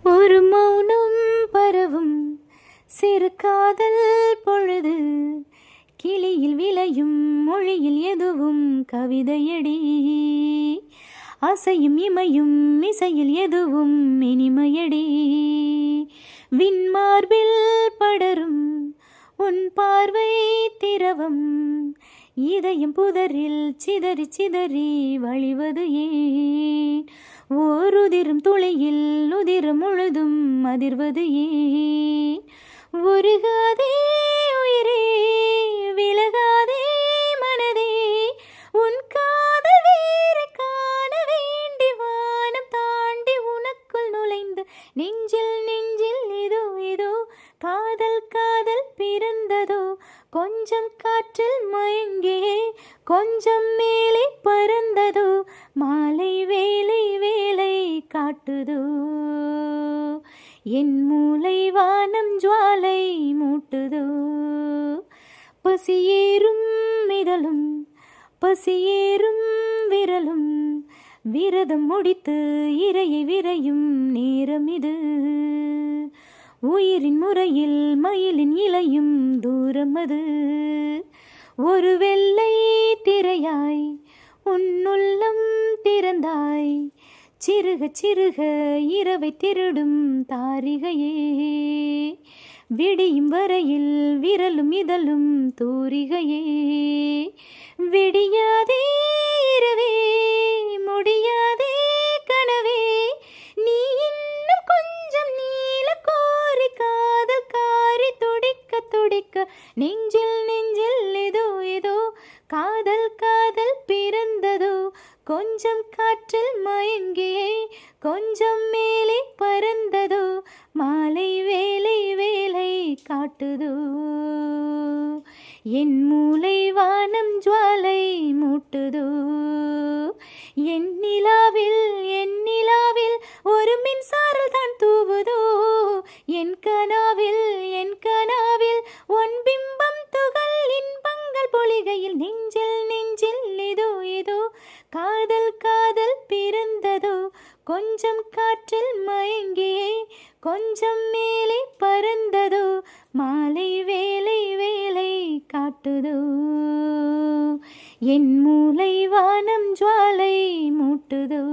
ஒரு மௌனம் பரவும் சிறு காதல் பொழுது, கிளியில் விளையும் மொழியில் எதுவும் கவிதையடி, அசையும் இமையும் இசையில் எதுவும் இனிமையடி. விண்மார்பில் படரும் உன் பார்வை திரவம், இதயம் புதரில் சிதறி சிதறி வழிவது ஏன்? ஓருதிரும் துளியில் உதிரம் முழுதும் அதிர்வது ஏன்? உருகாதே உயிரே, விலகாதே மனதே, உன் காதல் வேறு காண வேண்டி வானம் தாண்டி உனக்குள் நுழைந்து நெஞ்சில் நெஞ்சில் இதோ இதோ காதல் காதல் பிறந்ததோ. கொஞ்சம் காற்றில் மயங்கியே கொஞ்சம் மேலே பறந்ததோ, மாலை வேலை வேலை காட்டுதோ. என் மூளை வானம் ஜுவாலை மூட்டுதோ. பசியேறும் இதழும் பசியேறும் விரலும், விரதம் முடித்து இரையை விரையும் நேரம் இது. உயிரின் முறையில் மயிலின் இலையும் தூரம் அது. ஒரு வெள்ளை திரையாய் உன்னுள்ளம் திறந்தாய், சிறுக சிறுக இரவை திருடும் தாரிகையே. விடியும் வரையில் விரலும் இதழும் தூரிகையே. விடியாதே இரவே, முடியாதே கனவே, நீ இன்னும் கொஞ்சம் நீல கோரி காதல் காரி துடிக்க துடிக்க நெஞ்சில் நெஞ்சில் ஏதோ ஏதோ காதல் காதல் பிறந்ததோ. கொஞ்சம் காற்றில் மயங்கியே கொஞ்சம் மேலே பறந்ததோ, மாலை வேலை வேலை காட்டுதோ. என் மூளை வானம் ஜுவாலை மூட்டுதோ. என் நிலாவில் ஒரு மின்சாரம் தான் தூவுதோ. என் கனாவில் உன் பிம்பம் துகள் இன்பங்கள் பொழிகையில் நெஞ்சில் நெஞ்சில் இதோ இதோ காதல் காதல் பிறந்ததோ. கொஞ்சம் காற்றில் மயங்கியே கொஞ்சம் மேலே பறந்ததோ, மாலை வேலை வேலை காட்டுதோ. என் மூளை வானம் ஜுவாலை மூட்டுதோ.